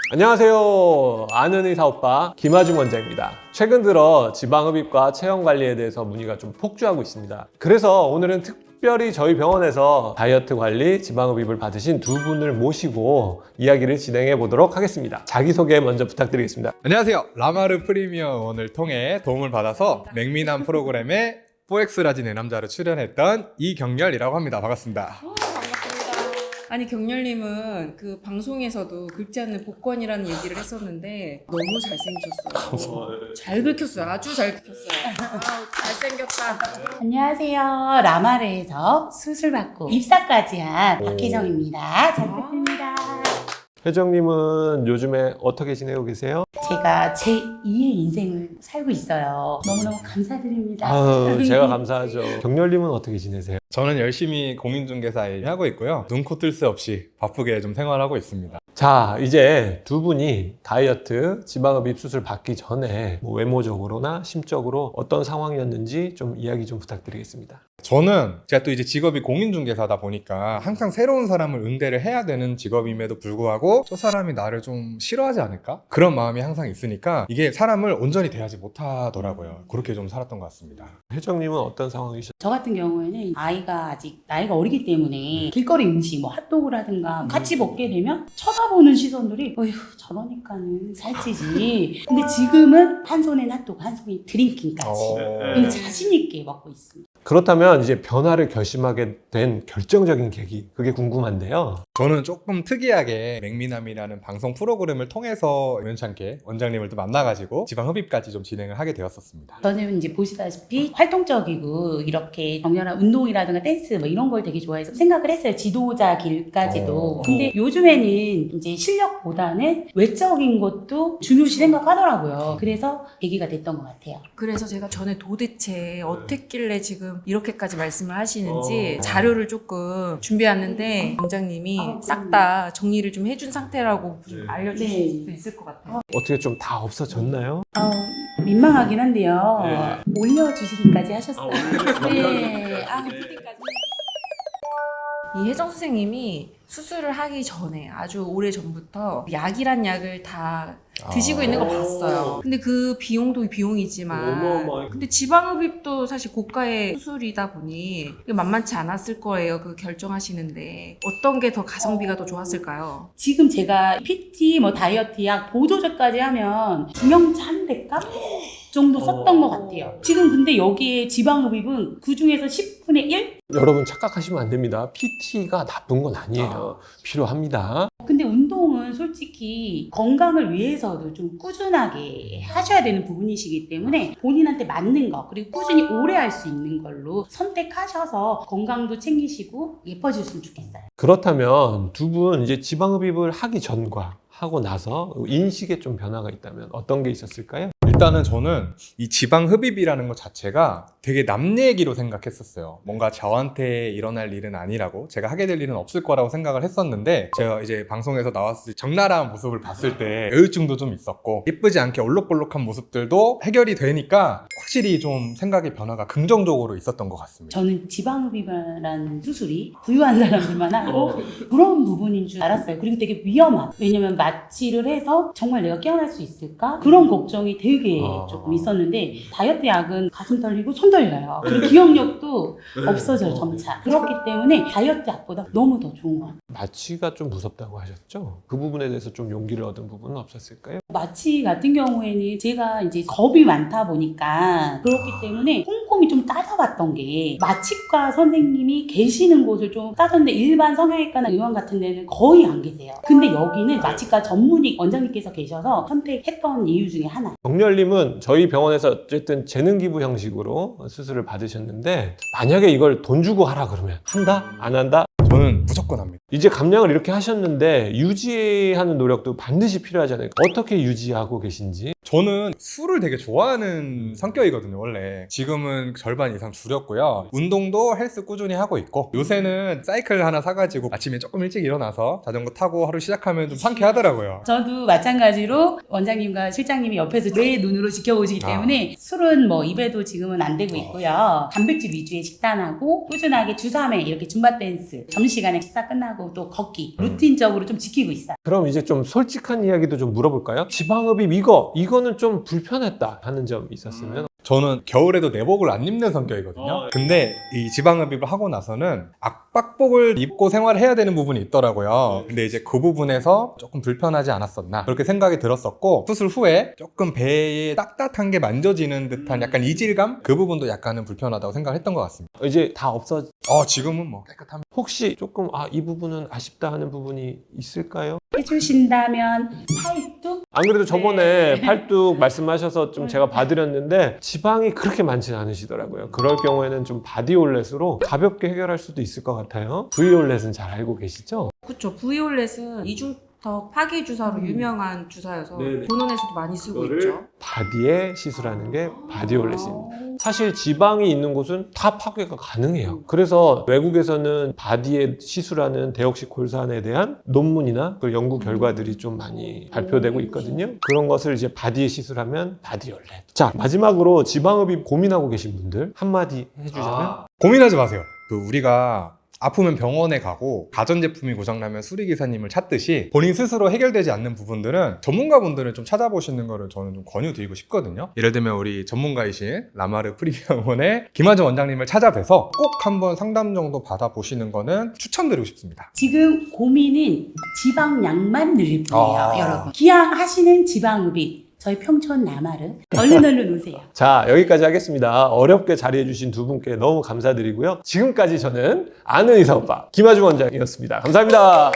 안녕하세요. 아는 의사 오빠 김하중 원장입니다. 최근 들어 지방흡입과 체형관리에 대해서 문의가 좀 폭주하고 있습니다. 그래서 오늘은 특별히 저희 병원에서 다이어트 관리, 지방흡입을 받으신 두 분을 모시고 이야기를 진행해 보도록 하겠습니다. 자기소개 먼저 부탁드리겠습니다. 안녕하세요. 라마르 프리미엄 의원을 통해 도움을 받아서 맥미남 프로그램에 4X 라지 내 남자로 출연했던 이경렬이라고 합니다. 반갑습니다. 아니 경렬님은 그 방송에서도 긁지 않는 복권이라는 얘기를 했었는데 너무 잘생기셨어요. 잘 긁혔어요. 아주 잘 긁혔어요. 잘생겼다. 안녕하세요. 라마르에서 수술받고 입사까지 한 박혜정입니다. 잘 부탁드립니다. 회장님은 요즘에 어떻게 지내고 계세요? 제가 제 2의 인생을 살고 있어요. 너무너무 감사드립니다. 제가 감사하죠. 경렬님은 어떻게 지내세요? 저는 열심히 공인중개사 일 하고 있고요. 눈코 뜰 새 없이 바쁘게 좀 생활하고 있습니다. 자, 이제 두 분이 다이어트, 지방흡입 수술 받기 전에 뭐 외모적으로나 심적으로 어떤 상황이었는지 좀 이야기 좀 부탁드리겠습니다. 저는 제가 또 이제 직업이 공인중개사다 보니까 항상 새로운 사람을 응대를 해야 되는 직업임에도 불구하고 저 사람이 나를 좀 싫어하지 않을까? 그런 마음이 항상 있으니까 이게 사람을 온전히 대하지 못하더라고요. 그렇게 좀 살았던 것 같습니다. 회장님은 어떤 상황이셨어요? 저 같은 경우에는 아이가 아직 나이가 어리기 때문에 길거리 음식, 뭐 핫도그라든가 같이 먹게 되면 쳐다보는 시선들이 어휴 저러니까는 살찌지. 근데 지금은 한 손엔 핫도그, 한 손엔 드링킹까지 자신 있게 먹고 있습니다. 그렇다면 이제 변화를 결심하게 된 결정적인 계기, 그게 궁금한데요. 저는 조금 특이하게 맥미남이라는 방송 프로그램을 통해서 우연찮게 원장님을 또 만나가지고 지방흡입까지 좀 진행을 하게 되었었습니다. 저는 이제 보시다시피 활동적이고 이렇게 격렬한 운동이라든가 댄스 뭐 이런 걸 되게 좋아해서 생각을 했어요. 지도자 길까지도. 근데 요즘에는 이제 실력보다는 외적인 것도 중요시 생각하더라고요. 그래서 계기가 됐던 것 같아요. 그래서 제가 전에 도대체 어떻길래 지금 이렇게까지 말씀을 하시는지 자료를 조금 준비했는데 원장님이 싹 다 정리를 좀 해준 상태라고 좀 알려주실 수 있을 것 같아요. 어떻게 좀 다 없어졌나요? 민망하긴 한데요. 네. 올려주시기까지 하셨어요. 네. 이 혜정 선생님이 수술을 하기 전에 아주 오래 전부터 약이란 약을 다 드시고 있는 거 봤어요. 근데 그 비용도 비용이지만 근데 지방흡입도 사실 고가의 수술이다 보니 이게 만만치 않았을 거예요. 그 결정하시는데 어떤 게 더 가성비가 더 좋았을까요? 지금 제가 PT, 뭐 다이어트 약, 보조제까지 하면 중형차 한 대값 정도 썼던 것 같아요. 지금 근데 여기에 지방흡입은 그 중에서 10분의 1? 여러분 착각하시면 안 됩니다. PT가 나쁜 건 아니에요. 필요합니다. 근데 운동은 솔직히 건강을 위해서도 좀 꾸준하게 하셔야 되는 부분이시기 때문에 본인한테 맞는 거 그리고 꾸준히 오래 할 수 있는 걸로 선택하셔서 건강도 챙기시고 예뻐지셨으면 좋겠어요. 그렇다면 두 분 이제 지방흡입을 하기 전과 하고 나서 인식에 좀 변화가 있다면 어떤 게 있었을까요? 일단은 저는 이 지방흡입이라는 것 자체가 되게 남 얘기로 생각했었어요. 뭔가 저한테 일어날 일은 아니라고, 제가 하게 될 일은 없을 거라고 생각을 했었는데, 제가 이제 방송에서 나왔을 때 적나라한 모습을 봤을 때 여유증도 좀 있었고 예쁘지 않게 올록볼록한 모습들도 해결이 되니까 확실히 좀 생각의 변화가 긍정적으로 있었던 것 같습니다. 저는 지방흡입이라는 수술이 부유한 사람들만 하고 그런 부분인 줄 알았어요. 그리고 되게 위험한. 왜냐면 마취를 해서 정말 내가 깨어날 수 있을까? 그런 걱정이 되게 조금 있었는데 다이어트 약은 가슴 떨리고 손 떨려요. 그리고 기억력도 없어져요, 점차. 그렇기 때문에 다이어트 약보다 너무 더 좋은 것 같아요. 마취가 좀 무섭다고 하셨죠? 그 부분에 대해서 좀 용기를 얻은 부분은 없었을까요? 마취 같은 경우에는 제가 이제 겁이 많다 보니까 그렇기 때문에 꼼꼼히 좀 따져봤던 게 마취과 선생님이 계시는 곳을 좀 따졌는데 일반 성형외과나 의원 같은 데는 거의 안 계세요. 근데 여기는 마취과 전문의 원장님께서 계셔서 선택했던 이유 중에 하나. 경렬님은 저희 병원에서 어쨌든 재능 기부 형식으로 수술을 받으셨는데 만약에 이걸 돈 주고 하라 그러면 한다? 안 한다? 저는 무조건 합니다. 이제 감량을 이렇게 하셨는데 유지하는 노력도 반드시 필요하잖아요. 어떻게 유지하고 계신지? 저는 술을 되게 좋아하는 성격이거든요, 원래. 지금은 절반 이상 줄였고요. 운동도 헬스 꾸준히 하고 있고, 요새는 사이클 하나 사가지고 아침에 조금 일찍 일어나서 자전거 타고 하루 시작하면 좀 상쾌하더라고요. 저도 마찬가지로 원장님과 실장님이 옆에서 내 눈으로 지켜보시기 때문에 술은 뭐 입에도 지금은 안 되고 있고요. 단백질 위주의 식단하고 꾸준하게 주 3회 이렇게 줌바 댄스 점심시간에 식사 끝나고 하고 또 걷기 루틴적으로 좀 지키고 있어요. 그럼 이제 좀 솔직한 이야기도 좀 물어볼까요? 지방흡입 이거는 좀 불편했다 하는 점이 있었으면. 저는 겨울에도 내복을 안 입는 성격이거든요. 근데 이 지방흡입을 하고 나서는 압박복을 입고 생활을 해야 되는 부분이 있더라고요. 근데 이제 그 부분에서 조금 불편하지 않았었나 그렇게 생각이 들었었고, 수술 후에 조금 배에 딱딱한 게 만져지는 듯한 약간 이질감? 그 부분도 약간은 불편하다고 생각을 했던 것 같습니다. 이제 다 없어지. 지금은 뭐 깨끗합니다. 혹시 조금 이 부분은 아쉽다 하는 부분이 있을까요? 해주신다면 팔뚝? 안 그래도 저번에 팔뚝 말씀하셔서 좀 제가 봐드렸는데 지방이 그렇게 많지는 않으시더라고요. 그럴 경우에는 좀 바디올렛으로 가볍게 해결할 수도 있을 것 같아요. V올렛은 잘 알고 계시죠? 그쵸. V올렛은 이중턱 파괴 주사로 유명한 주사여서 네네. 본원에서도 많이 쓰고 있죠. 바디에 시술하는 게 바디올렛입니다. 사실 지방이 있는 곳은 다 파괴가 가능해요. 그래서 외국에서는 바디에 시술하는 데옥시콜산에 대한 논문이나 그 연구 결과들이 좀 많이 발표되고 있거든요. 그런 것을 이제 바디에 시술하면 바디올렛. 자, 마지막으로 지방흡입 고민하고 계신 분들 한마디 해주자면? 고민하지 마세요. 우리가 아프면 병원에 가고 가전제품이 고장나면 수리기사님을 찾듯이 본인 스스로 해결되지 않는 부분들은 전문가분들을 좀 찾아보시는 거를 저는 좀 권유드리고 싶거든요. 예를 들면 우리 전문가이신 라마르 프리미엄원의 김하정 원장님을 찾아뵈서 꼭 한번 상담 정도 받아보시는 거는 추천드리고 싶습니다. 지금 고민은 지방량만 늘릴 뿐이에요, 아. 여러분. 기왕하시는 지방흡입 저희 평촌 라마르 얼른 오세요. 자, 여기까지 하겠습니다. 어렵게 자리해주신 두 분께 너무 감사드리고요. 지금까지 저는 아는 의사 오빠 김하중 원장이었습니다. 감사합니다.